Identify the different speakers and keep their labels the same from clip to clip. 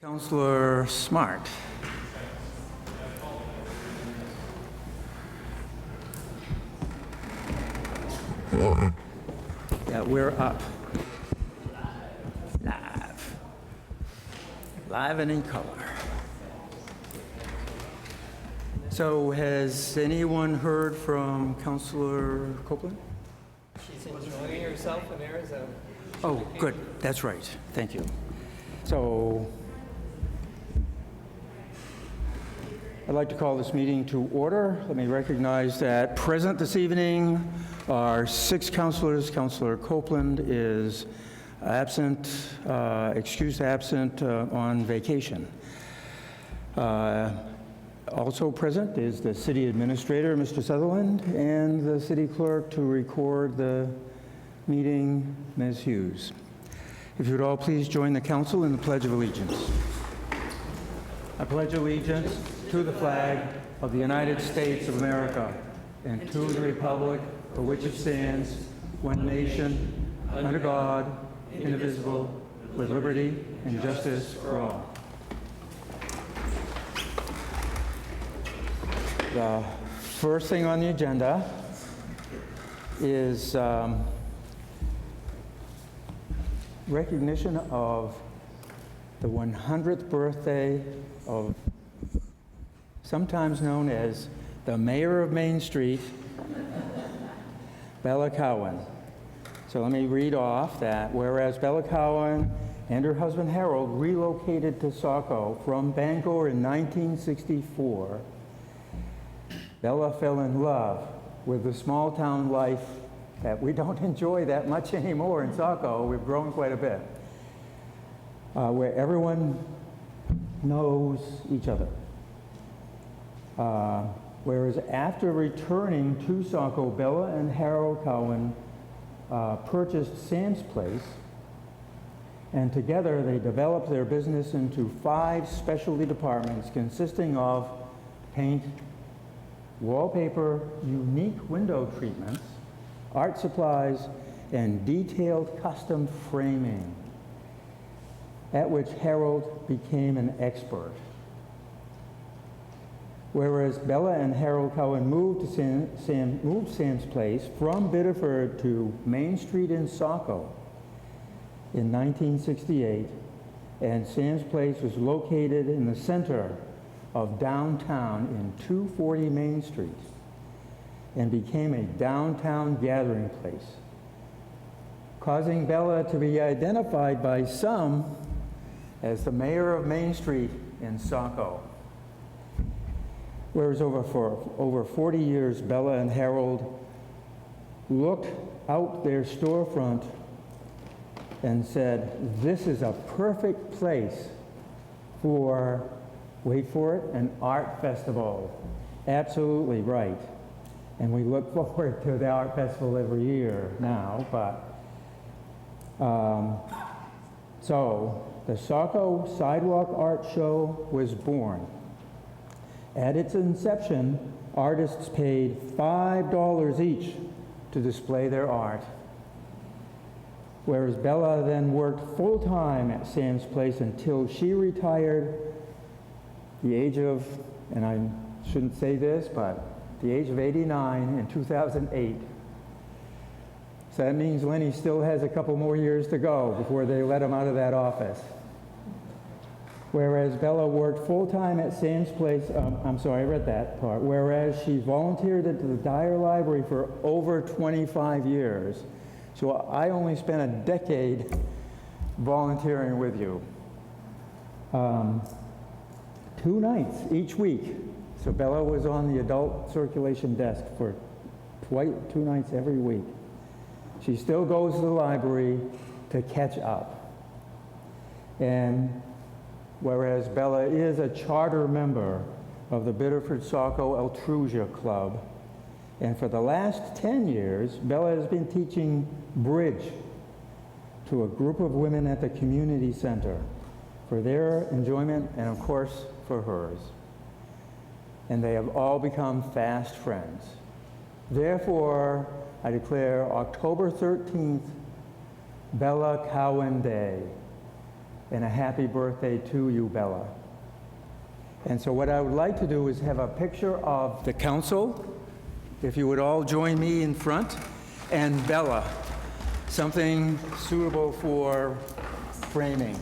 Speaker 1: Councilor Smart. Yeah, we're up. Live and in color. So has anyone heard from Councilor Copeland?
Speaker 2: She's enjoying herself in Arizona.
Speaker 1: Oh, good. That's right. Thank you. So I'd like to call this meeting to order. Let me recognize that present this evening are 6 councilors. Councilor Copeland is absent, excused absent on vacation. Also present is the city administrator, Mr. Sutherland, and the city clerk to record the meeting, Ms. Hughes. If you would all please join the council in the Pledge of Allegiance. I pledge allegiance to the flag of the United States of America and to the republic for which it stands, one nation, under God, indivisible, with liberty and justice for all. The first thing on the agenda is recognition of the 100th birthday of, sometimes known as the Mayor of Main Street, Bella Cowan. So let me read off that. Whereas Bella Cowan and her husband Harold relocated to Saco from Bangor in 1964, Bella fell in love with the small town life that we don't enjoy that much anymore in Saco. We've grown quite a bit, where everyone knows each other. Whereas after returning to Saco, Bella and Harold Cowan purchased Sam's Place, and together they developed their business into 5 specialty departments consisting of paint, wallpaper, unique window treatments, art supplies, and detailed custom framing, at which Harold became an expert. Whereas Bella and Harold Cowan moved Sam's Place from Biddeford to Main Street in Saco in 1968, and Sam's Place was located in the center of downtown in 240 Main Street and became a downtown gathering place, causing Bella to be identified by some as the Mayor of Main Street in Saco. Whereas for over 40 years, Bella and Harold looked out their storefront and said, this is a perfect place for, wait for it, an art festival. Absolutely right. And we look forward to the art festival every year now, but so the Saco Sidewalk Art Show was born. At its inception, artists paid $5 each to display their art. Whereas Bella then worked full-time at Sam's Place until she retired at the age of, and I shouldn't say this, but the age of 89 in 2008. So that means Lenny still has a couple more years to go before they let him out of that office. Whereas Bella worked full-time at Sam's Place, I'm sorry, I read that part. Whereas she volunteered at the Dyer Library for over 25 years. So I only spent a decade volunteering with you. 2 nights each week. So Bella was on the adult circulation desk for 2 nights every week. She still goes to the library to catch up. And whereas Bella is a charter member of the Biddeford Saco Altrusia Club, and for the last 10 years, Bella has been teaching bridge to a group of women at the community center for their enjoyment and, of course, for hers. And they have all become fast friends. Therefore, I declare October 13th Bella Cowan Day, and a happy birthday to you, Bella. And so what I would like to do is have a picture of the council, if you would all join me in front, and Bella, something suitable for framing.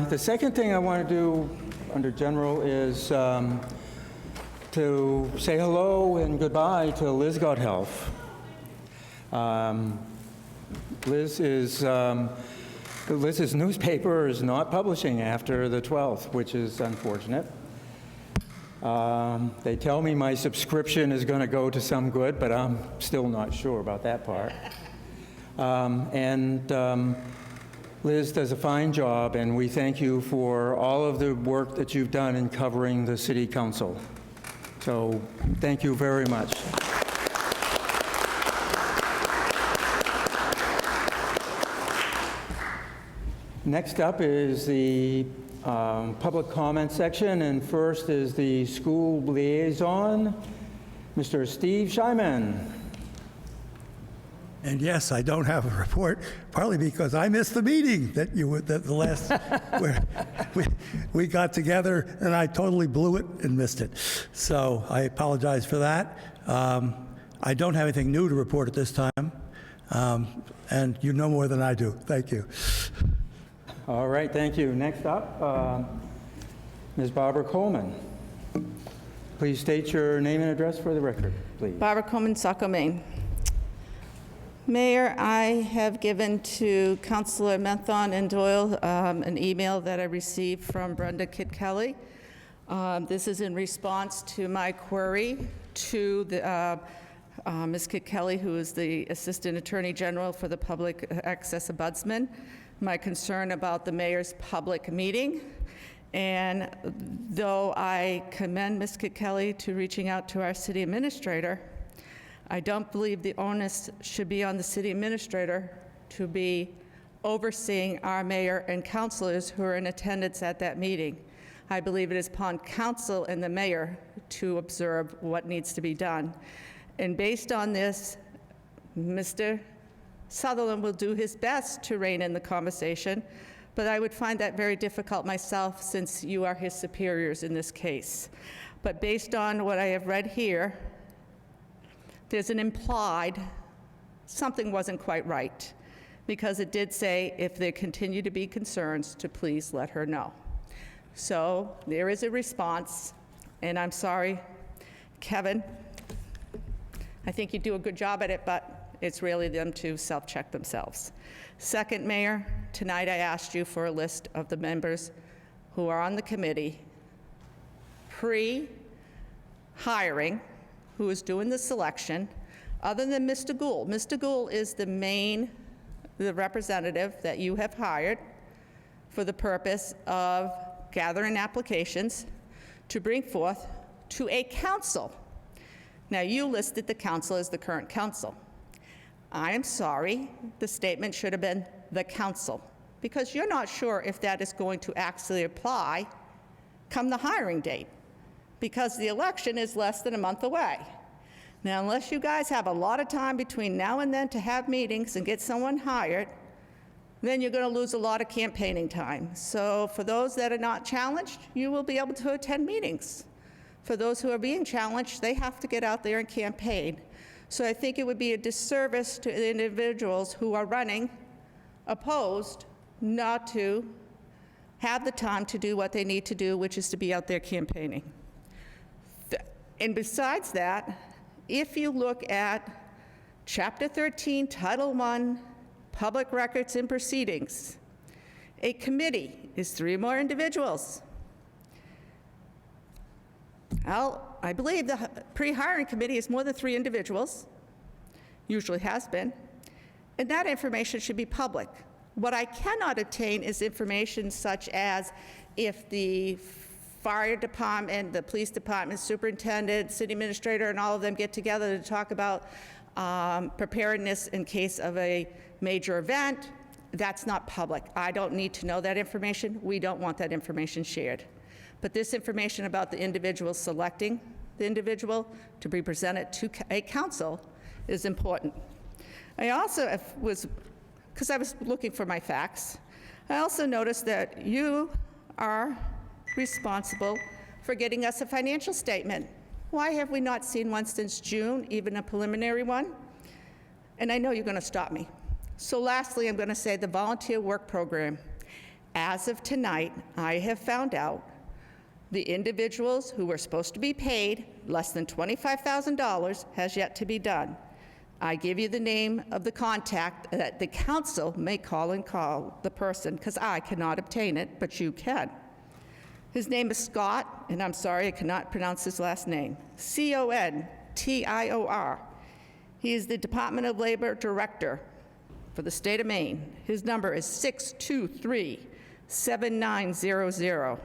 Speaker 1: The second thing I want to do under general is to say hello and goodbye to Liz Godhelf. Liz's newspaper is not publishing after the 12th, which is unfortunate. They tell me my subscription is going to go to some good, but I'm still not sure about that part. Liz does a fine job, and we thank you for all of the work that you've done in covering the City Council. So thank you very much. Next up is the public comment section, and first is the school liaison, Mr. Steve Shyman.
Speaker 3: And yes, I don't have a report, partly because I missed the meeting that the last where we got together, and I totally blew it and missed it. So I apologize for that. I don't have anything new to report at this time, and you know more than I do. Thank you.
Speaker 1: All right, thank you. Next up, Ms. Barbara Coleman. Please state your name and address for the record, please.
Speaker 4: Barbara Coleman, Saco, Maine. Mayor, I have given to Councilor Menthon and Doyle an email that I received from Brenda Kit Kelly. This is in response to my query to the, Ms. Kit Kelly, who is the Assistant Attorney General for the Public Access Ombudsman, my concern about the mayor's public meeting. And though I commend Ms. Kit Kelly to reaching out to our city administrator, I don't believe the onus should be on the city administrator to be overseeing our mayor and councilors who are in attendance at that meeting. I believe it is upon council and the mayor to observe what needs to be done. And based on this, Mr. Sutherland will do his best to rein in the conversation, but I would find that very difficult myself since you are his superiors in this case. But based on what I have read here, there's an implied something wasn't quite right, because it did say if there continue to be concerns to please let her know. So there is a response, and I'm sorry, Kevin, I think you do a good job at it, but it's really them to self-check themselves. Second, Mayor, tonight I asked you for a list of the members who are on the committee pre-hiring, who is doing the selection, other than Mr. Gould. Mr. Gould is the representative that you have hired for the purpose of gathering applications to bring forth to a council. Now, you listed the council as the current council. I am sorry, the statement should have been the council, because you're not sure if that is going to actually apply come the hiring date, because the election is less than a month away. Now, unless you guys have a lot of time between now and then to have meetings and get someone hired, then you're going to lose a lot of campaigning time. So for those that are not challenged, you will be able to attend meetings. For those who are being challenged, they have to get out there and campaign. So I think it would be a disservice to the individuals who are running opposed not to have the time to do what they need to do, which is to be out there campaigning. And besides that, if you look at Chapter 13, Title I, Public Records and Proceedings, a committee is 3 or more individuals. Well, I believe the pre-hiring committee is more than 3 individuals, usually has been, and that information should be public. What I cannot obtain is information such as if the fire department, the police department, superintendent, city administrator, and all of them get together to talk about preparedness in case of a major event. That's not public. I don't need to know that information. We don't want that information shared. But this information about the individual selecting the individual to be presented to a council is important. I also was, because I was looking for my facts, I also noticed that you are responsible for getting us a financial statement. Why have we not seen one since June, even a preliminary one? And I know you're going to stop me. So lastly, I'm going to say the volunteer work program. As of tonight, I have found out the individuals who were supposed to be paid less than $25,000 has yet to be done. I give you the name of the contact that the council may call the person, because I cannot obtain it, but you can. His name is Scott, and I'm sorry I cannot pronounce his last name. Contior. He is the Department of Labor Director for the state of Maine. His number is 623-7900.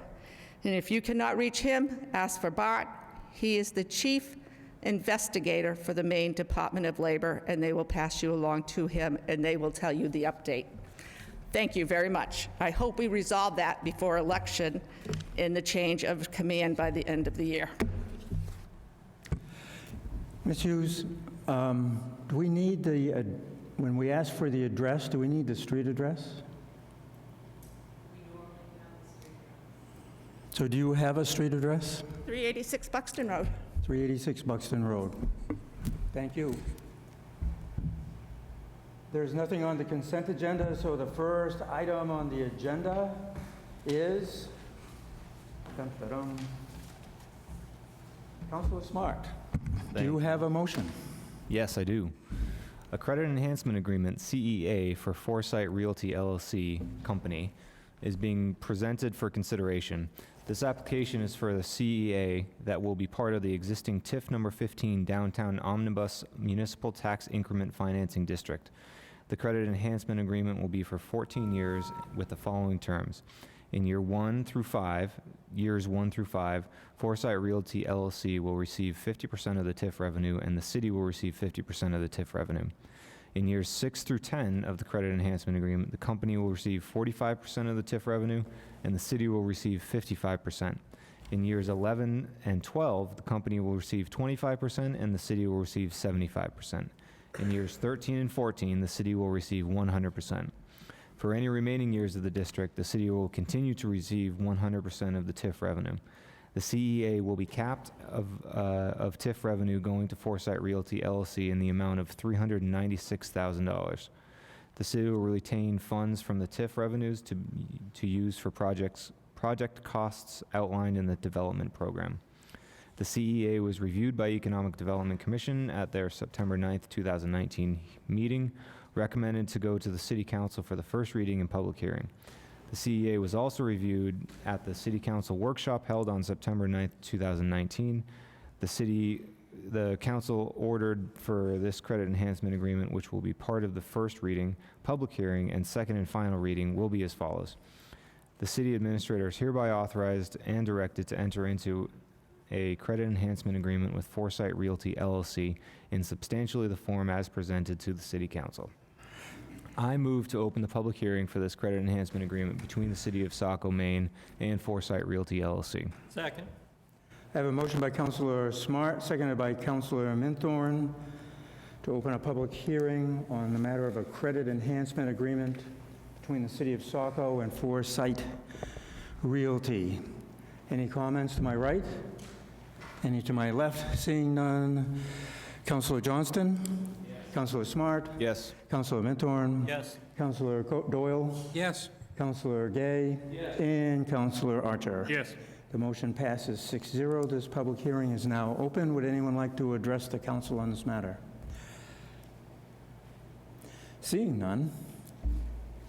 Speaker 4: And if you cannot reach him, ask for Bart. He is the chief investigator for the Maine Department of Labor, and they will pass you along to him, and they will tell you the update. Thank you very much. I hope we resolve that before election in the change of command by the end of the year.
Speaker 1: Ms. Hughes, do we need the, when we ask for the address, do we need the street address? So do you have a street address?
Speaker 4: 386 Buxton Road.
Speaker 1: 386 Buxton Road. Thank you. There's nothing on the consent agenda, so the first item on the agenda is, Councilor Smart. Do you have a motion?
Speaker 5: Yes, I do. A credit enhancement agreement, CEA, for Foresite Realty LLC Company is being presented for consideration. This application is for the CEA that will be part of the existing TIF number 15 Downtown Omnibus Municipal Tax Increment Financing District. The credit enhancement agreement will be for 14 years with the following terms. In years 1 through 5, Foresite Realty LLC will receive 50% of the TIF revenue, and the city will receive 50% of the TIF revenue. In years 6 through 10 of the credit enhancement agreement, the company will receive 45% of the TIF revenue, and the city will receive 55%. In years 11 and 12, the company will receive 25%, and the city will receive 75%. In years 13 and 14, the city will receive 100%. For any remaining years of the district, the city will continue to receive 100% of the TIF revenue. The CEA will be capped of TIF revenue going to Foresite Realty LLC in the amount of $396,000. The city will retain funds from the TIF revenues to use for project costs outlined in the development program. The CEA was reviewed by Economic Development Commission at their September 9th, 2019 meeting, recommended to go to the City Council for the first reading and public hearing. The CEA was also reviewed at the City Council workshop held on September 9th, 2019. The Council ordered for this credit enhancement agreement, which will be part of the first reading, public hearing, and second and final reading, will be as follows. The City Administrator is hereby authorized and directed to enter into a credit enhancement agreement with Foresite Realty LLC in substantially the form as presented to the City Council. I move to open the public hearing for this credit enhancement agreement between the City of Saco, Maine, and Foresite Realty LLC.
Speaker 2: Second.
Speaker 1: I have a motion by Councilor Smart, seconded by Councilor Minthorn, to open a public hearing on the matter of a credit enhancement agreement between the City of Saco and Foresite Realty. Any comments to my right? Any to my left? Seeing none. Councilor Johnston? Yes. Councilor Smart?
Speaker 5: Yes.
Speaker 1: Councilor Minthorn?
Speaker 2: Yes.
Speaker 1: Councilor Doyle?
Speaker 2: Yes.
Speaker 1: Councilor Gay?
Speaker 2: Yes.
Speaker 1: And Councilor Archer?
Speaker 2: Yes.
Speaker 1: The motion passes 6-0. This public hearing is now open. Would anyone like to address the council on this matter? Seeing none.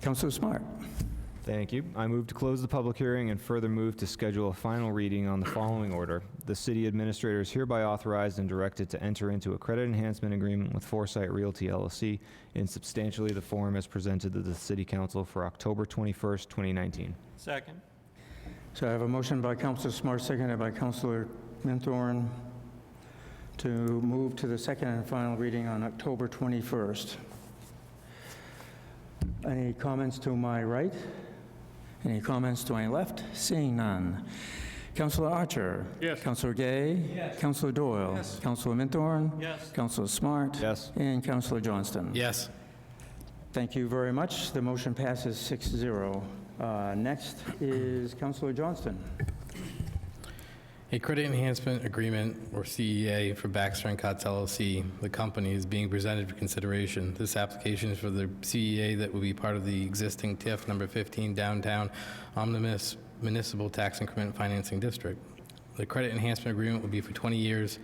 Speaker 1: Councilor Smart.
Speaker 5: Thank you. I move to close the public hearing and further move to schedule a final reading on the following order. The city administrator is hereby authorized and directed to enter into a credit enhancement agreement with Foresite Realty LLC in substantially the form as presented to the city council for October 21st, 2019.
Speaker 2: Second.
Speaker 1: So I have a motion by Councilor Smart, seconded by Councilor Minthorn, to move to the second and final reading on October 21st. Any comments to my right? Any comments to my left? Seeing none. Councilor Archer?
Speaker 2: Yes.
Speaker 1: Councilor Gay?
Speaker 2: Yes.
Speaker 1: Councilor Doyle?
Speaker 2: Yes.
Speaker 1: Councilor Minthorn?
Speaker 2: Yes.
Speaker 1: Councilor Smart?
Speaker 5: Yes.
Speaker 1: And Councilor Johnston?
Speaker 6: Yes.
Speaker 1: Thank you very much. The motion passes 6-0. Next is Councilor Johnston.
Speaker 6: A credit enhancement agreement, or CEA, for Baxter Cutts LLC, the company, is being presented for consideration. This application is for the CEA that will be part of the existing TIF number 15 downtown Omnibus Municipal Tax Increment Financing District. The credit enhancement agreement will be for 20 years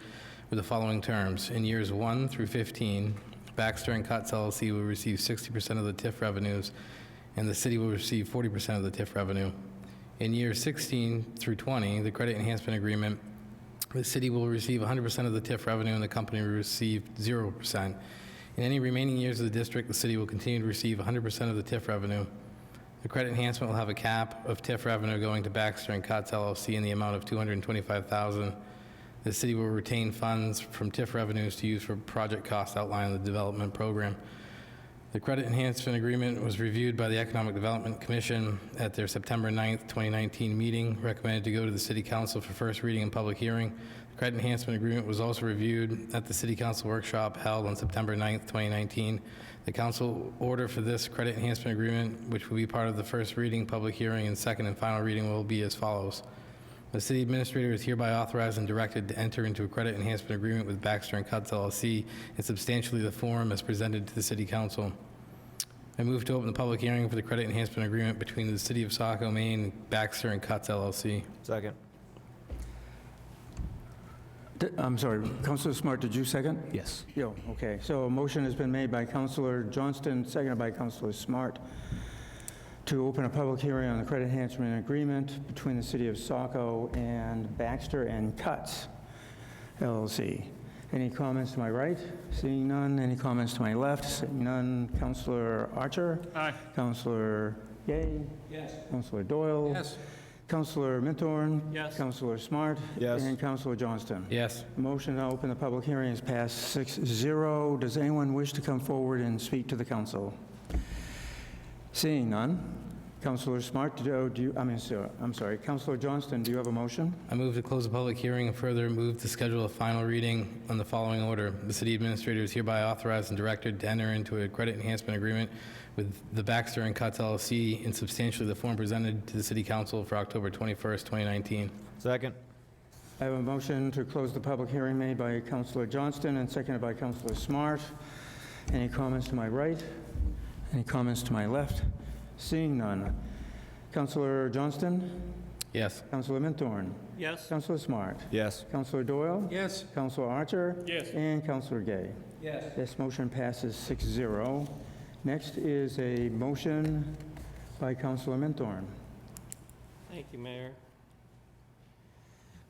Speaker 6: with the following terms. In years 1 through 15, Baxter Cutts LLC will receive 60% of the TIF revenues, and the city will receive 40% of the TIF revenue. In years 16 through 20, the credit enhancement agreement, the city will receive 100% of the TIF revenue and the company will receive 0%. In any remaining years of the district, the city will continue to receive 100% of the TIF revenue. The credit enhancement will have a cap of TIF revenue going to Baxter Cutts LLC in the amount of $225,000. The city will retain funds from TIF revenues to use for project costs outlined in the development program. The credit enhancement agreement was reviewed by the Economic Development Commission at their September 9th, 2019 meeting, recommended to go to the City Council for first reading and public hearing. The credit enhancement agreement was also reviewed at the City Council workshop held on September 9th, 2019. The council order for this credit enhancement agreement, which will be part of the first reading, public hearing, and second and final reading, will be as follows. The city administrator is hereby authorized and directed to enter into a credit enhancement agreement with Baxter Cutts LLC in substantially the form as presented to the City Council. I move to open the public hearing for the credit enhancement agreement between the City of Saco, Maine, and Baxter Cutts LLC.
Speaker 5: Second.
Speaker 1: I'm sorry, Councilor Smart, did you second?
Speaker 5: Yes.
Speaker 1: Yeah, okay. So a motion has been made by Councilor Johnston, seconded by Councilor Smart, to open a public hearing on the credit enhancement agreement between the City of Saco and Baxter and Cutts LLC. Any comments to my right? Seeing none. Any comments to my left? Seeing none. Councilor Archer?
Speaker 2: Aye.
Speaker 1: Councilor Gay?
Speaker 2: Yes.
Speaker 1: Councilor Doyle?
Speaker 2: Yes.
Speaker 1: Councilor Minthorn?
Speaker 2: Yes.
Speaker 1: Councilor Smart?
Speaker 5: Yes.
Speaker 1: And Councilor Johnston?
Speaker 6: Yes.
Speaker 1: The motion to open the public hearing is passed 6-0. Does anyone wish to come forward and speak to the council? Seeing none. Councilor Smart, I'm sorry. Councilor Johnston, do you have a motion?
Speaker 6: I move to close the public hearing and further move to schedule a final reading on the following order. The city administrator is hereby authorized and directed to enter into a credit enhancement agreement with the Baxter Cutts LLC in substantially the form presented to the City Council for October 21st, 2019.
Speaker 5: Second.
Speaker 1: I have a motion to close the public hearing made by Councilor Johnston and seconded by Councilor Smart. Any comments to my right? Any comments to my left? Seeing none. Councilor Johnston?
Speaker 6: Yes.
Speaker 1: Councilor Minthorn?
Speaker 2: Yes.
Speaker 1: Councilor Smart?
Speaker 5: Yes.
Speaker 1: Councilor Doyle?
Speaker 2: Yes.
Speaker 1: Councilor Archer?
Speaker 2: Yes.
Speaker 1: And Councilor Gay.
Speaker 2: Yes.
Speaker 1: This motion passes 6-0. Next is a motion by Councilor Minthorn.
Speaker 2: Thank you, Mayor.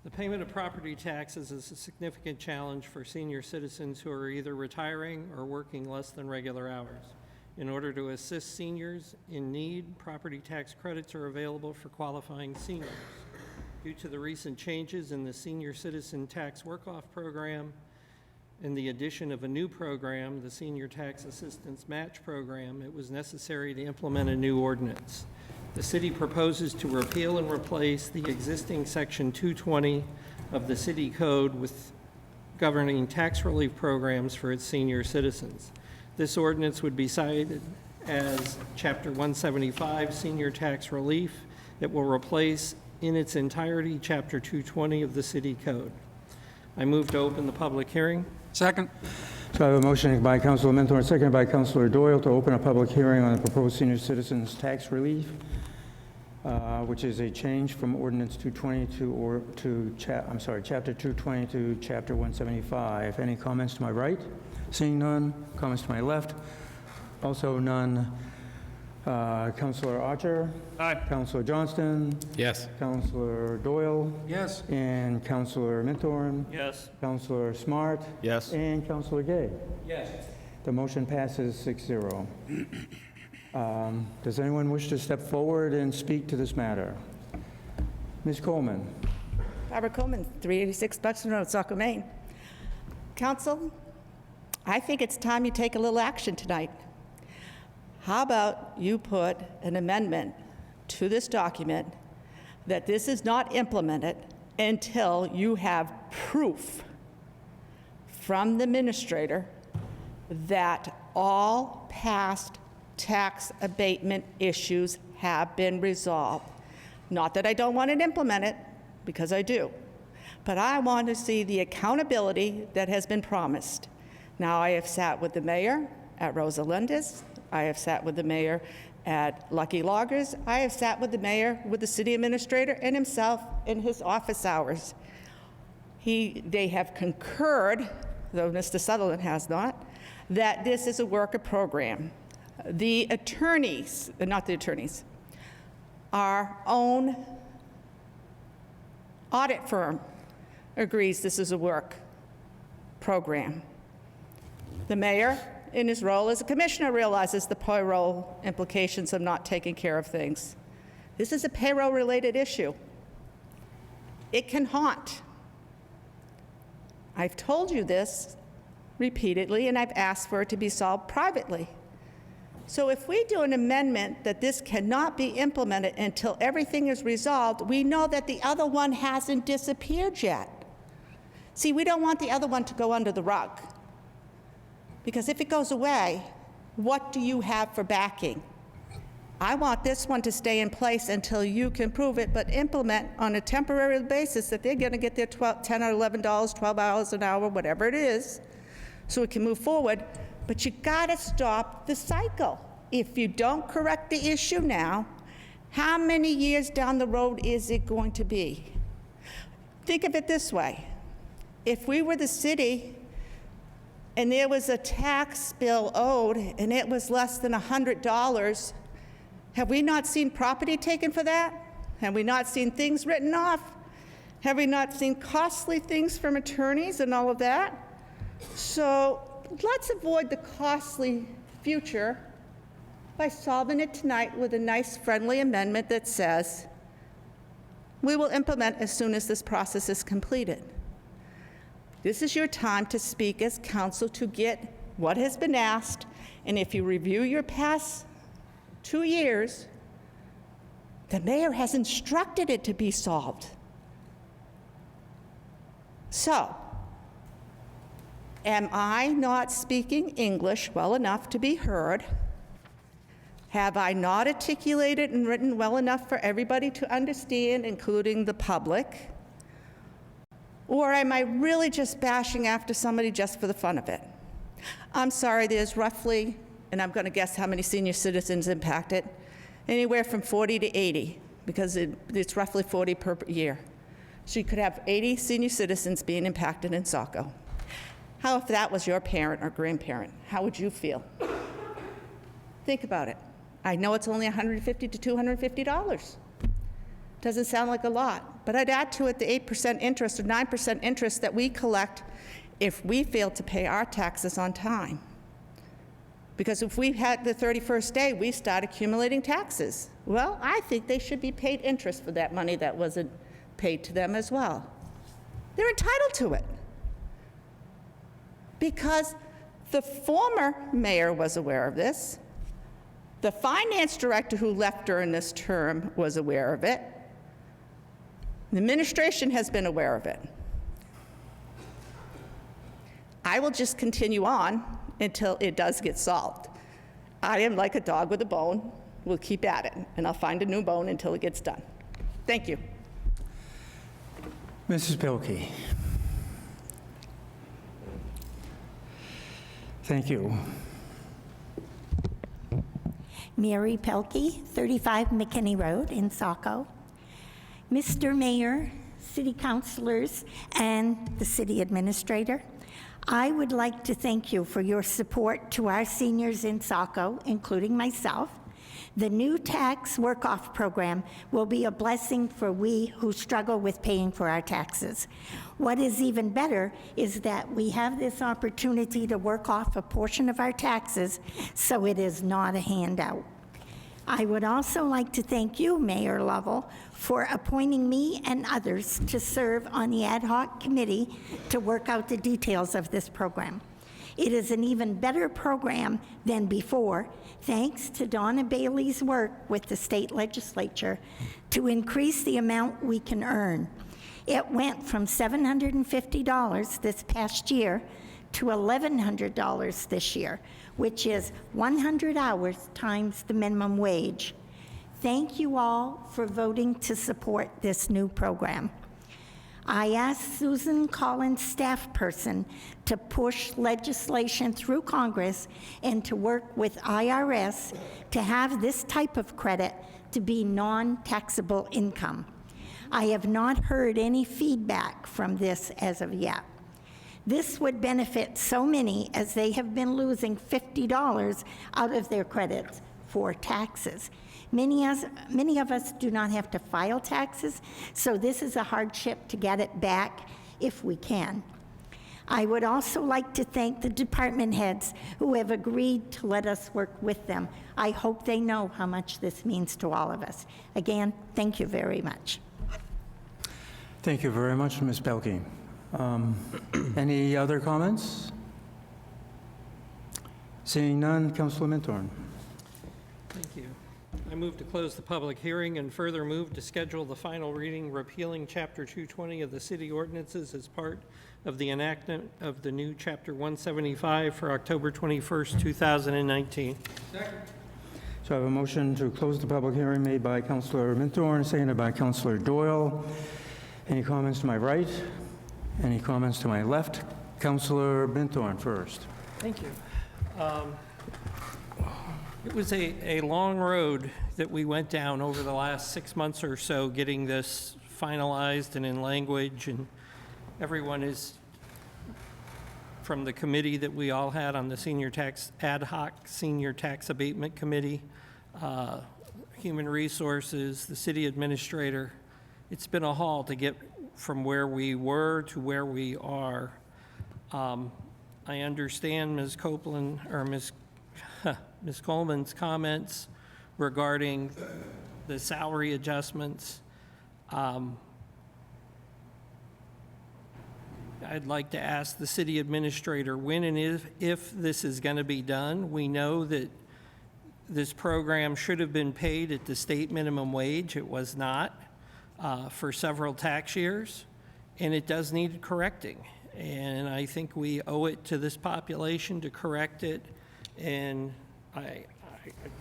Speaker 2: The payment of property taxes is a significant challenge for senior citizens who are either retiring or working less than regular hours. In order to assist seniors in need, property tax credits are available for qualifying seniors. Due to the recent changes in the Senior Citizen Tax Work-Off Program and the addition of a new program, the Senior Tax Assistance Match Program, it was necessary to implement a new ordinance. The city proposes to repeal and replace the existing Section 220 of the city code with governing tax relief programs for its senior citizens. This ordinance would be cited as Chapter 175, Senior Tax Relief. It will replace in its entirety Chapter 220 of the city code. I move to open the public hearing.
Speaker 7: Second.
Speaker 1: So I have a motion by Councilor Mentor and seconded by Councilor Doyle to open a public hearing on the proposed senior citizens tax relief, which is a change from Ordinance 220 Chapter 220 to Chapter 175. Any comments to my right? Seeing none. Comments to my left? Also none. Councilor Archer?
Speaker 7: Aye.
Speaker 1: Councilor Johnston?
Speaker 6: Yes.
Speaker 1: Councilor Doyle?
Speaker 7: Yes.
Speaker 1: And Councilor Minthorn?
Speaker 2: Yes.
Speaker 1: Councilor Smart?
Speaker 5: Yes.
Speaker 1: And Councilor Gay?
Speaker 7: Yes.
Speaker 1: The motion passes 6-0. Does anyone wish to step forward and speak to this matter? Ms. Coleman?
Speaker 4: Barbara Coleman, 386 Buxton Road, Saco, Maine. Council, I think it's time you take a little action tonight. How about you put an amendment to this document that this is not implemented until you have proof from the administrator that all past tax abatement issues have been resolved. Not that I don't want it implemented, because I do, but I want to see the accountability that has been promised. Now, I have sat with the mayor at Rosalinda's. I have sat with the mayor at Lucky Loggers. I have sat with the mayor, with the city administrator, and himself in his office hours. They have concurred, though Mr. Sutherland has not, that this is a worker program. The attorneys, not the attorneys, our own audit firm agrees this is a work program. The mayor, in his role as a commissioner, realizes the payroll implications of not taking care of things. This is a payroll-related issue. It can haunt. I've told you this repeatedly, and I've asked for it to be solved privately. So if we do an amendment that this cannot be implemented until everything is resolved, we know that the other one hasn't disappeared yet. See, we don't want the other one to go under the rug. Because if it goes away, what do you have for backing? I want this one to stay in place until you can prove it, but implement on a temporary basis that they're going to get their $10 or $11, 12 hours an hour, whatever it is, so we can move forward. But you got to stop the cycle. If you don't correct the issue now, how many years down the road is it going to be? Think of it this way. If we were the city and there was a tax bill owed and it was less than $100, have we not seen property taken for that? Have we not seen things written off? Have we not seen costly things from attorneys and all of that? So let's avoid the costly future by solving it tonight with a nice, friendly amendment that says, we will implement as soon as this process is completed. This is your time to speak as council to get what has been asked, and if you review your past 2 years, the mayor has instructed it to be solved. So, am I not speaking English well enough to be heard? Have I not articulated and written well enough for everybody to understand, including the public? Or am I really just bashing after somebody just for the fun of it? I'm sorry, there's roughly, and I'm going to guess how many senior citizens impacted, anywhere from 40 to 80, because it's roughly 40 per year. So you could have 80 senior citizens being impacted in Saco. How if that was your parent or grandparent? How would you feel? Think about it. I know it's only $150 to $250. Doesn't sound like a lot, but I'd add to it the 8% interest or 9% interest that we collect if we fail to pay our taxes on time. Because if we had the 31st day, we start accumulating taxes. Well, I think they should be paid interest for that money that wasn't paid to them as well. They're entitled to it. Because the former mayor was aware of this. The finance director who left during this term was aware of it. The administration has been aware of it. I will just continue on until it does get solved. I am like a dog with a bone. We'll keep at it, and I'll find a new bone until it gets done. Thank you.
Speaker 1: Mrs. Pilkey. Thank you.
Speaker 7: Mary Pelkey, 35 McKinney Road in Saco. Mr. Mayor, city councilors, and the city administrator, I would like to thank you for your support to our seniors in Saco, including myself. The new tax work-off program will be a blessing for we who struggle with paying for our taxes. What is even better is that we have this opportunity to work off a portion of our taxes, so it is not a handout. I would also like to thank you, Mayor Lovell, for appointing me and others to serve on the ad hoc committee to work out the details of this program. It is an even better program than before, thanks to Donna Bailey's work with the state legislature to increase the amount we can earn. It went from $750 this past year to $1,100 this year, which is 100 hours times the minimum wage. Thank you all for voting to support this new program. I asked Susan Collins, staff person, to push legislation through Congress and to work with IRS to have this type of credit to be non-taxable income. I have not heard any feedback from this as of yet. This would benefit so many, as they have been losing $50 out of their credits for taxes. Many of us do not have to file taxes, so this is a hardship to get it back if we can. I would also like to thank the department heads who have agreed to let us work with them. I hope they know how much this means to all of us. Again, thank you very much.
Speaker 1: Thank you very much, Ms. Pelkey. Any other comments? Seeing none, Councilor Minthorn.
Speaker 2: Thank you. I move to close the public hearing and further move to schedule the final reading repealing Chapter 220 of the city ordinances as part of the enactment of the new Chapter 175 for October 21st, 2019.
Speaker 1: So I have a motion to close the public hearing made by Councilor Minthorn, seconded by Councilor Doyle. Any comments to my right? Any comments to my left? Councilor Minthorn first.
Speaker 2: Thank you. It was a long road that we went down over the last 6 months or so, getting this finalized and in language, and everyone is, from the committee that we all had on the senior tax, ad hoc senior tax abatement committee, human resources, the city administrator, it's been a haul to get from where we were to where we are. I understand Ms. Copeland, or Ms. Coleman's comments regarding the salary adjustments. I'd like to ask the city administrator when and if this is going to be done. We know that this program should have been paid at the state minimum wage. It was not for several tax years, and it does need correcting. And I think we owe it to this population to correct it, and I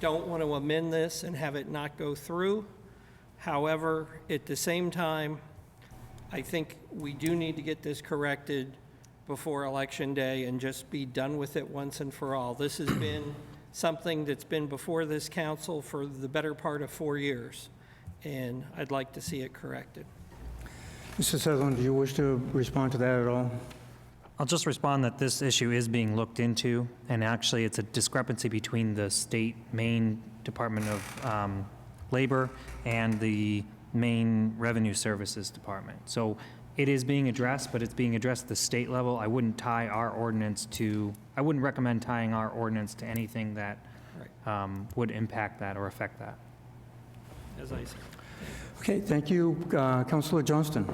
Speaker 2: don't want to amend this and have it not go through. However, at the same time, I think we do need to get this corrected before Election Day and just be done with it once and for all. This has been something that's been before this council for the better part of 4 years, and I'd like to see it corrected.
Speaker 1: Mr. Sutherland, do you wish to respond to that at all?
Speaker 8: I'll just respond that this issue is being looked into, and actually it's a discrepancy between the state Maine Department of Labor and the Maine Revenue Services Department. So it is being addressed, but it's being addressed at the state level. I wouldn't tie our ordinance to, I wouldn't recommend tying our ordinance to anything that would impact that or affect that.
Speaker 2: As I said.
Speaker 1: Okay, thank you. Councilor Johnston.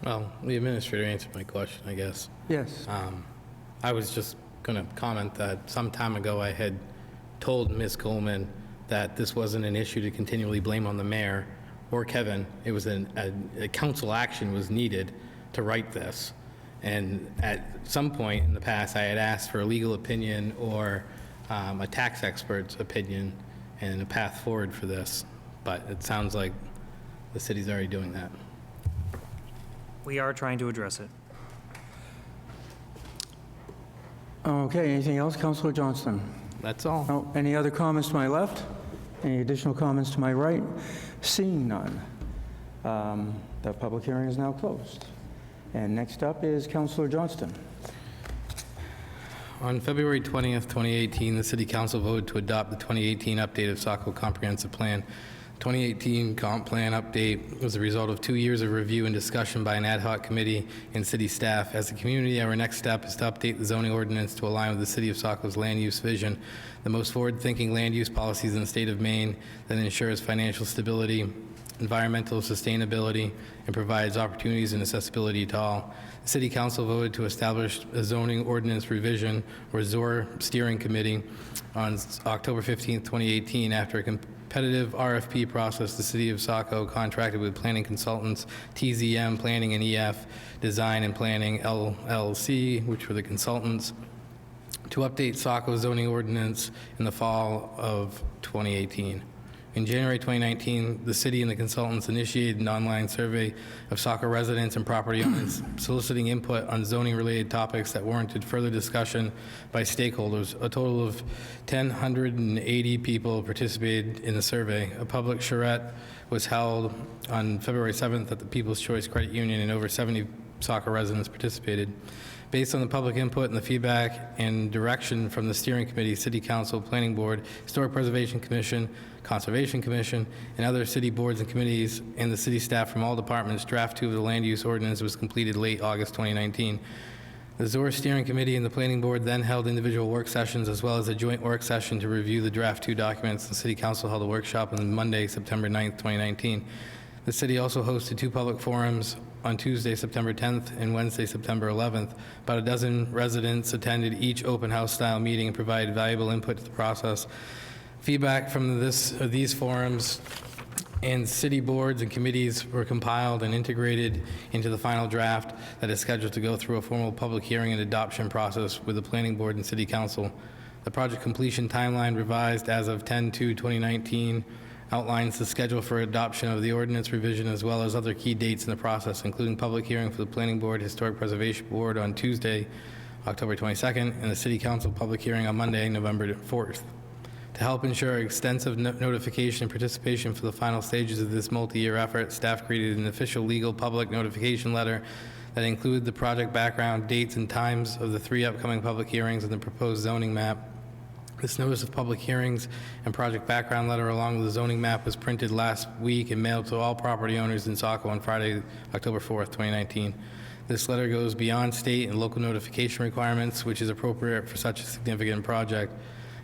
Speaker 6: Well, the administrator answered my question, I guess.
Speaker 1: Yes.
Speaker 6: I was just going to comment that some time ago I had told Ms. Coleman that this wasn't an issue to continually blame on the mayor or Kevin. It was a council action was needed to write this. And at some point in the past, I had asked for a legal opinion or a tax expert's opinion and a path forward for this, but it sounds like the city's already doing that.
Speaker 8: We are trying to address it.
Speaker 1: Okay, anything else, Councilor Johnston?
Speaker 6: That's all.
Speaker 1: No, any other comments to my left? Any additional comments to my right? Seeing none, the public hearing is now closed. And next up is Councilor Johnston.
Speaker 6: On February 20th, 2018, the City Council voted to adopt the 2018 update of Saco Comprehensive Plan. 2018 Comp Plan update was the result of 2 years of review and discussion by an ad hoc committee and city staff. As a community, our next step is to update the zoning ordinance to align with the City of Saco's land use vision, the most forward-thinking land use policies in the state of Maine that ensures financial stability, environmental sustainability, and provides opportunities and accessibility to all. The City Council voted to establish a zoning ordinance revision, or ZOR, steering committee on October 15th, 2018. After a competitive RFP process, the City of Saco contracted with planning consultants TZM Planning and EF Design and Planning LLC, which were the consultants, to update Saco zoning ordinance in the fall of 2018. In January 2019, the city and the consultants initiated an online survey of Saco residents and property owners, soliciting input on zoning-related topics that warranted further discussion by stakeholders. A total of 1,080 people participated in the survey. A public charrette was held on February 7th at the People's Choice Credit Union, and over 70 Saco residents participated. Based on the public input and the feedback and direction from the steering committee, City Council, Planning Board, Historic Preservation Commission, Conservation Commission, and other city boards and committees, and the city staff from all departments, draft 2 of the land use ordinance was completed late August 2019. The ZOR steering committee and the planning board then held individual work sessions as well as a joint work session to review the draft 2 documents. The City Council held a workshop on Monday, September 9th, 2019. The city also hosted 2 public forums on Tuesday, September 10th and Wednesday, September 11th. About a dozen residents attended each open house style meeting and provided valuable input to the process. Feedback from these forums and city boards and committees were compiled and integrated into the final draft that is scheduled to go through a formal public hearing and adoption process with the planning board and city council. The project completion timeline revised as of 10/2/2019 outlines the schedule for adoption of the ordinance revision as well as other key dates in the process, including public hearing for the Planning Board, Historic Preservation Board on Tuesday, October 22nd, and the City Council public hearing on Monday, November 4th. To help ensure extensive notification and participation for the final stages of this multi-year effort, staff created an official legal public notification letter that included the project background, dates, and times of the 3 upcoming public hearings and the proposed zoning map. This notice of public hearings and project background letter along with the zoning map was printed last week and mailed to all property owners in Saco on Friday, October 4th, 2019. This letter goes beyond state and local notification requirements, which is appropriate for such a significant project.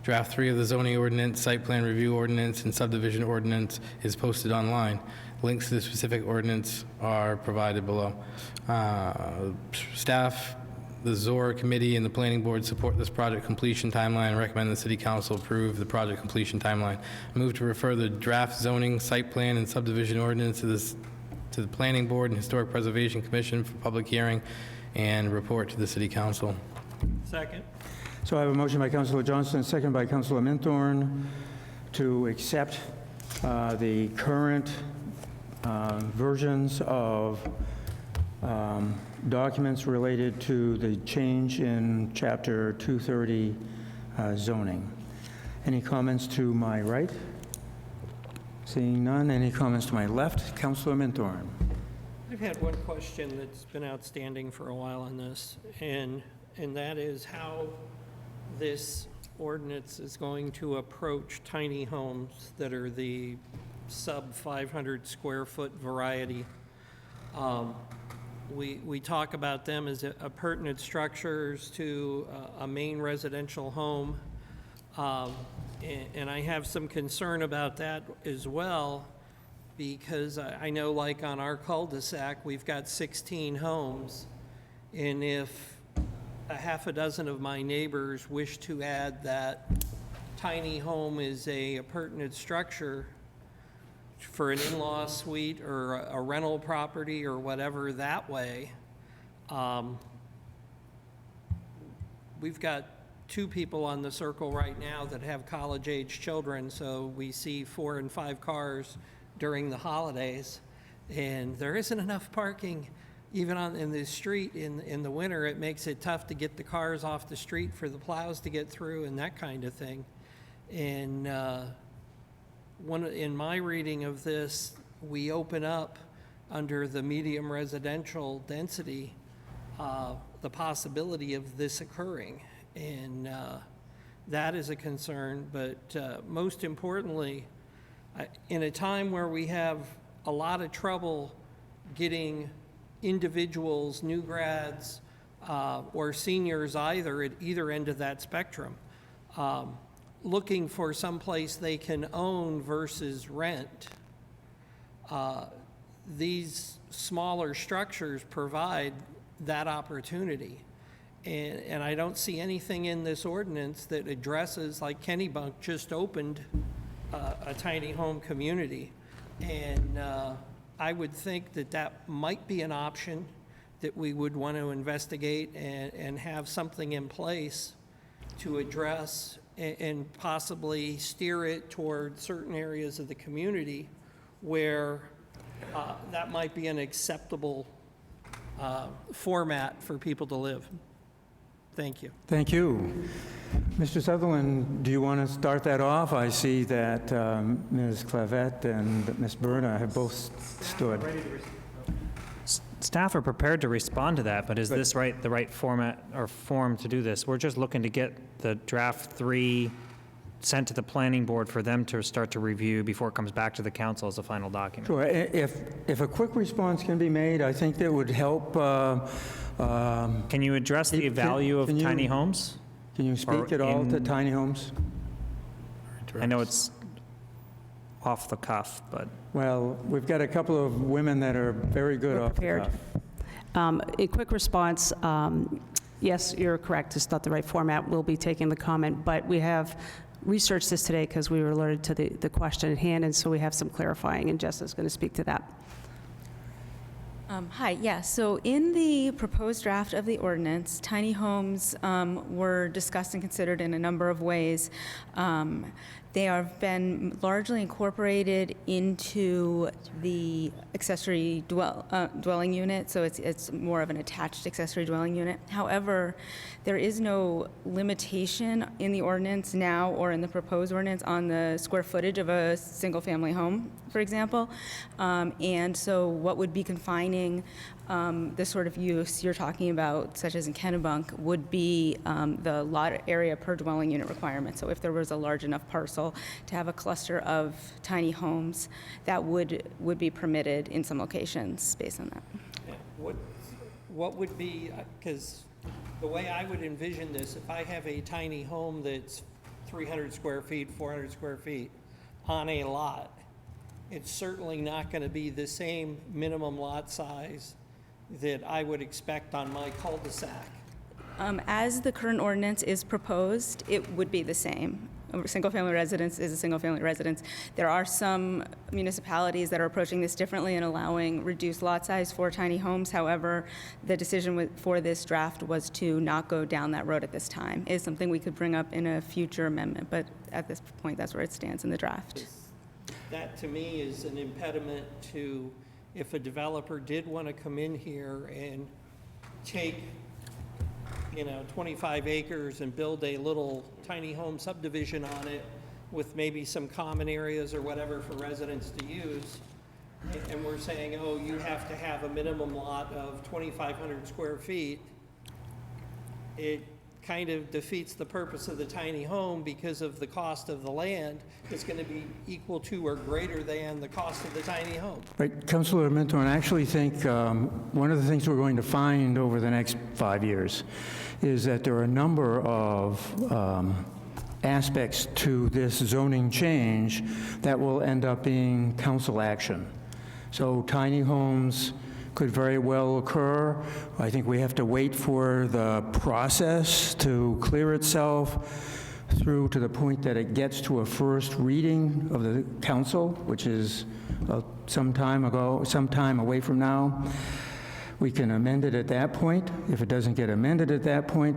Speaker 6: Draft 3 of the zoning ordinance, site plan review ordinance, and subdivision ordinance is posted online. Links to the specific ordinance are provided below. Staff, the ZOR committee, and the planning board support this project completion timeline and recommend the city council approve the project completion timeline. I move to refer the draft zoning, site plan, and subdivision ordinance to the planning board and historic preservation commission for public hearing and report to the city council.
Speaker 2: Second.
Speaker 1: So I have a motion by Councilor Johnston, second by Councilor Minthorn, to accept the current versions of documents related to the change in Chapter 230 zoning. Any comments to my right? Seeing none. Any comments to my left? Councilor Minthorn.
Speaker 2: I've had one question that's been outstanding for a while on this, and that is how this ordinance is going to approach tiny homes that are the sub 500 square foot variety. We talk about them as appurtenant structures to a main residential home, and I have some concern about that as well, because I know, like on our cul-de-sac, we've got 16 homes, and if a half a dozen of my neighbors wish to add that tiny home is a appurtenant structure for an in-law suite or a rental property or whatever that way, we've got 2 people on the circle right now that have college-age children, so we see 4 and 5 cars during the holidays, and there isn't enough parking even in the street in the winter. It makes it tough to get the cars off the street for the plows to get through and that kind of thing. And in my reading of this, we open up under the medium residential density the possibility of this occurring. And that is a concern, but most importantly, in a time where we have a lot of trouble getting individuals, new grads, or seniors either at either end of that spectrum, looking for someplace they can own versus rent, these smaller structures provide that opportunity. And I don't see anything in this ordinance that addresses, like Kennebunk just opened a tiny home community. And I would think that that might be an option that we would want to investigate and have something in place to address and possibly steer it toward certain areas of the community where that might be an acceptable format for people to live. Thank you.
Speaker 1: Thank you. Mr. Sutherland, do you want to start that off? I see that Ms. Clavette and Ms. Berna have both stood.
Speaker 8: Staff are prepared to respond to that, but is this the right format or form to do this? We're just looking to get the draft 3 sent to the planning board for them to start to review before it comes back to the council as a final document.
Speaker 1: Sure. If a quick response can be made, I think that would help.
Speaker 8: Can you address the value of
Speaker 1: can you-
Speaker 8: tiny homes?
Speaker 1: Can you speak at all to tiny homes?
Speaker 8: I know it's off the cuff, but
Speaker 1: Well, we've got a couple of women that are very good off the
Speaker 9: Prepared.
Speaker 1: cuff.
Speaker 9: A quick response, yes, you're correct, it's not the right format, we'll be taking the comment, but we have researched this today because we were alerted to the question at hand, and so we have some clarifying, and Jess is going to speak to that.
Speaker 10: Hi, yes. So in the proposed draft of the ordinance, tiny homes were discussed and considered in a number of ways. They have been largely incorporated into the accessory dwelling unit, so it's more of an attached accessory dwelling unit. However, there is no limitation in the ordinance now or in the proposed ordinance on the square footage of a single-family home, for example. And so what would be confining the sort of use you're talking about, such as in Kennebunk, would be the lot area per dwelling unit requirement. So if there was a large enough parcel to have a cluster of tiny homes, that would be permitted in some locations based on that.
Speaker 2: Yeah. What would be, because the way I would envision this, if I have a tiny home that's 300 square feet, 400 square feet on a lot, it's certainly not going to be the same minimum lot size that I would expect on my cul-de-sac.
Speaker 10: As the current ordinance is proposed, it would be the same. A single-family residence is a single-family residence. There are some municipalities that are approaching this differently and allowing reduced lot size for tiny homes. However, the decision for this draft was to not go down that road at this time. It is something we could bring up in a future amendment, but at this point, that's where it stands in the draft.
Speaker 2: That, to me, is an impediment to, if a developer did want to come in here and take 25 acres and build a little tiny home subdivision on it with maybe some common areas or whatever for residents to use, and we're saying, oh, you have to have a minimum lot of 2,500 square feet, it kind of defeats the purpose of the tiny home because of the cost of the land. It's going to be equal to or greater than the cost of the tiny home.
Speaker 1: Right, Councilor Minthorn, I actually think one of the things we're going to find over the next 5 years is that there are a number of aspects to this zoning change that will end up being council action. So tiny homes could very well occur. I think we have to wait for the process to clear itself through to the point that it gets to a first reading of the council, which is some time away from now. we can amend it at that point. If it doesn't get amended at that point,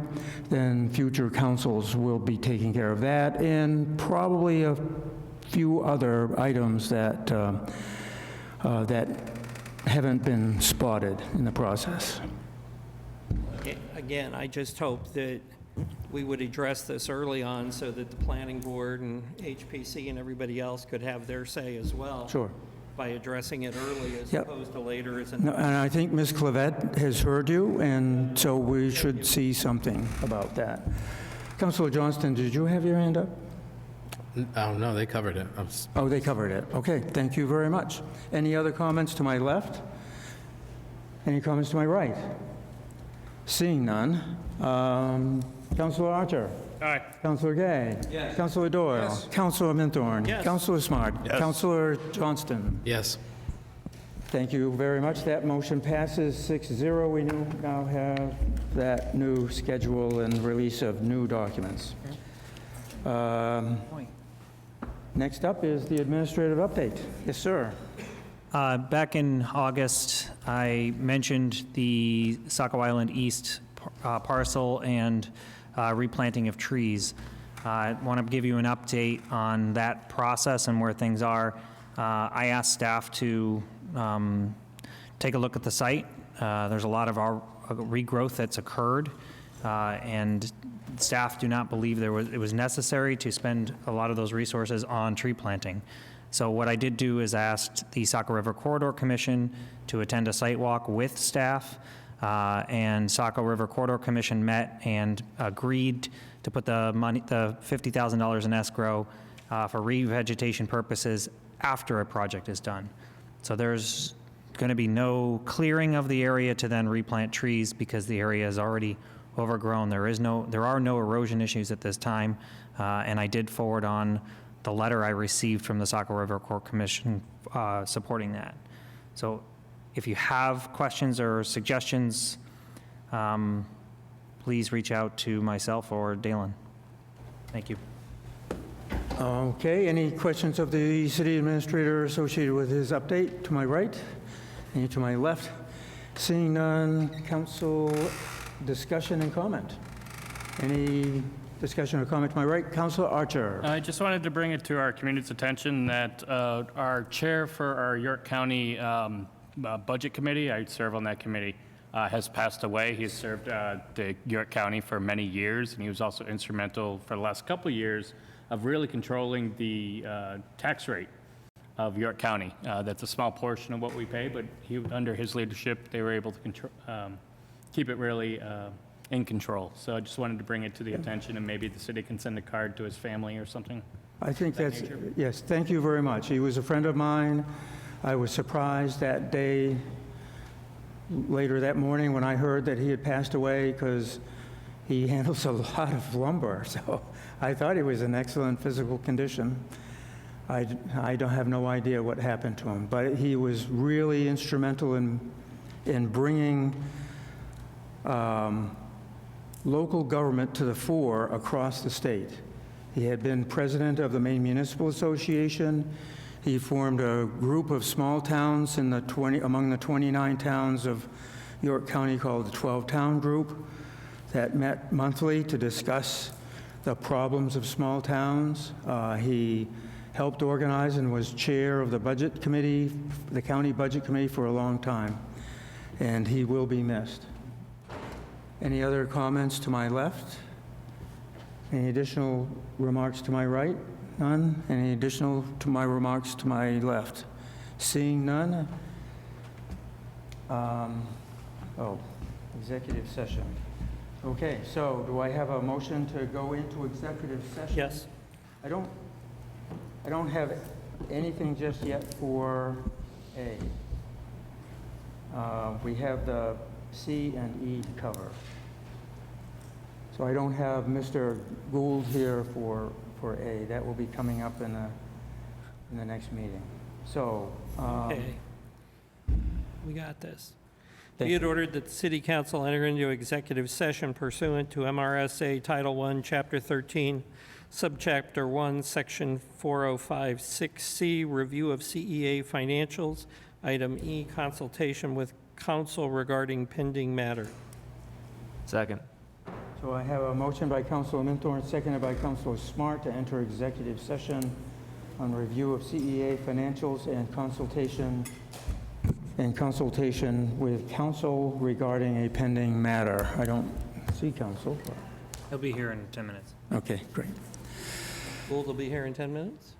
Speaker 1: then future councils will be taking care of that, and probably a few other items that, that haven't been spotted in the process.
Speaker 2: Again, I just hope that we would address this early on so that the planning board and HPC and everybody else could have their say as well.
Speaker 1: Sure.
Speaker 2: By addressing it early as
Speaker 1: Yep.
Speaker 2: opposed to later as
Speaker 1: No, and I think Ms. Clavette has heard you, and so we should see something about that. Councilor Johnston, did you have your hand up?
Speaker 6: Oh, no, they covered it.
Speaker 1: Oh, they covered it. Okay, thank you very much. Any other comments to my left? Any comments to my right? Seeing none. Councilor Archer?
Speaker 2: Aye.
Speaker 1: Councilor Gay?
Speaker 2: Yes.
Speaker 1: Councilor Doyle?
Speaker 2: Yes.
Speaker 1: Councilor Minthorn?
Speaker 2: Yes.
Speaker 1: Councilor Smart?
Speaker 6: Yes.
Speaker 1: Councilor Johnston?
Speaker 6: Yes.
Speaker 1: Thank you very much. That motion passes 6-0. We now have that new schedule and release of new documents. Next up is the administrative update. Yes, sir.
Speaker 8: Back in August, I mentioned the Saco Island East parcel and replanting of trees. I want to give you an update on that process and where things are. I asked staff to take a look at the site. There's a lot of our regrowth that's occurred, and staff do not believe it was necessary to spend a lot of those resources on tree planting. So what I did do is asked the Saco River Corridor Commission to attend a site walk with staff, and Saco River Corridor Commission met and agreed to put the money, the $50,000 in escrow for revegetation purposes after a project is done. So there's going to be no clearing of the area to then replant trees because the area is already overgrown. There are no erosion issues at this time, and I did forward on the letter I received from the Saco River Corps Commission supporting that. So if you have questions or suggestions, please reach out to myself or Dalen. Thank you.
Speaker 1: Okay, any questions of the city administrator associated with his update? To my right? Any to my left? Seeing none, council discussion and comment. Any discussion or comment to my right? Councilor Archer.
Speaker 11: I just wanted to bring it to our community's attention that our chair for our York County Budget Committee, I serve on that committee, has passed away. He has served the York County for many years, and he was also instrumental for the last couple of years of really controlling the tax rate of York County. That's a small portion of what we pay, but under his leadership, they were able to control, keep it really in control. So I just wanted to bring it to the attention, and maybe the city can send a card to his family or something.
Speaker 1: I think
Speaker 11: That
Speaker 1: that's,
Speaker 11: nature?
Speaker 1: yes, thank you very much. He was a friend of mine. I was surprised that day, later that morning, when I heard that he had passed away, because he handles a lot of lumber, so I thought he was in excellent physical condition. I don't have no idea what happened to him, but he was really instrumental in bringing local government to the fore across the state. He had been president of the Maine Municipal Association. He formed a group of small towns among the 29 towns of York County called the 12-Town Group that met monthly to discuss the problems of small towns. He helped organize and was chair of the budget committee, the county budget committee, for a long time, and he will be missed. Any other comments to my left? Any additional remarks to my right? None? Any additional to my remarks to my left? Seeing none? Executive session. Okay, so do I have a motion to go into executive session?
Speaker 2: Yes.
Speaker 1: I don't have anything just yet for A. We have the C and E to cover. So I don't have Mr. Gould here for A. That will be coming up in the next meeting. So,
Speaker 2: Okay. We got this.
Speaker 1: Thank
Speaker 2: Be it
Speaker 1: you.
Speaker 2: ordered that the city council enter into executive session pursuant to MRSA Title I, Chapter 13, Subchapter 1, Section 4056C, review of CEA financials. Item E, consultation with council regarding pending matter.
Speaker 5: Second.
Speaker 1: So I have a motion by Councilor Minthorn, seconded by Councilor Smart to enter executive session on review of CEA financials and consultation with counsel regarding a pending matter. I don't see counsel.
Speaker 8: He'll be here in 10 minutes.
Speaker 1: Okay, great.
Speaker 2: Gould will be here in 10 minutes?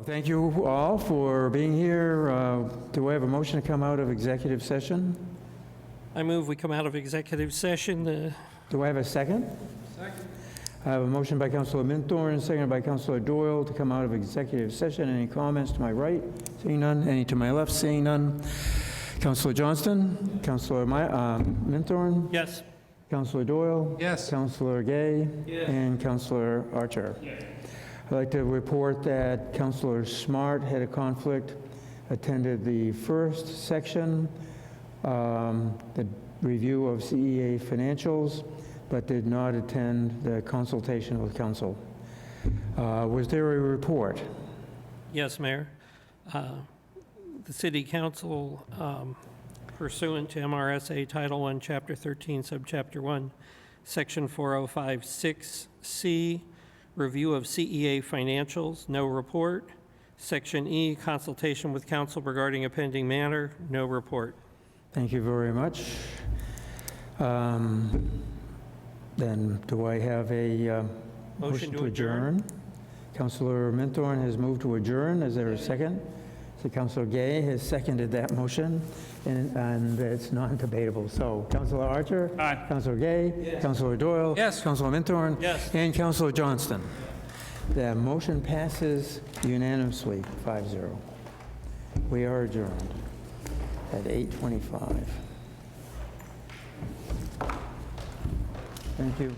Speaker 1: Thank you all for being here. Do I have a motion to come out of executive session?
Speaker 2: I move we come out of executive session.
Speaker 1: Do I have a second? Second. I have a motion by Councilor Minthorn, seconded by Councilor Doyle to come out of executive session. Any comments to my right? Seeing none. Any to my left? Seeing none. Councilor Johnston? Councilor Minthorn?
Speaker 2: Yes.
Speaker 1: Councilor Doyle?
Speaker 6: Yes.
Speaker 1: Councilor Gay?
Speaker 2: Yes.
Speaker 1: And Councilor Archer?
Speaker 2: Yes.
Speaker 1: I'd like to report that Councilor Smart had a conflict, attended the first section, the review of CEA financials, but did not attend the consultation with council. Was there a report?
Speaker 2: Yes, Mayor. The City Council, pursuant to MRSA Title I, Chapter 13, Subchapter 1, Section 4056C, review of CEA financials, no report. Section E, consultation with council regarding a pending matter, no report.
Speaker 1: Thank you very much. Then do I have a motion to adjourn? Councilor Minthorn has moved to adjourn. Is there a second? So Councilor Gay has seconded that motion, and it's non-debatable. So Councilor Archer?
Speaker 11: Aye.
Speaker 1: Councilor Gay? Yes. Councilor Doyle?
Speaker 6: Yes.
Speaker 1: Councilor Minthorn?
Speaker 2: Yes.
Speaker 1: And Councilor Johnston? The motion passes unanimously, 5-0. We are adjourned at 8:25. Thank you.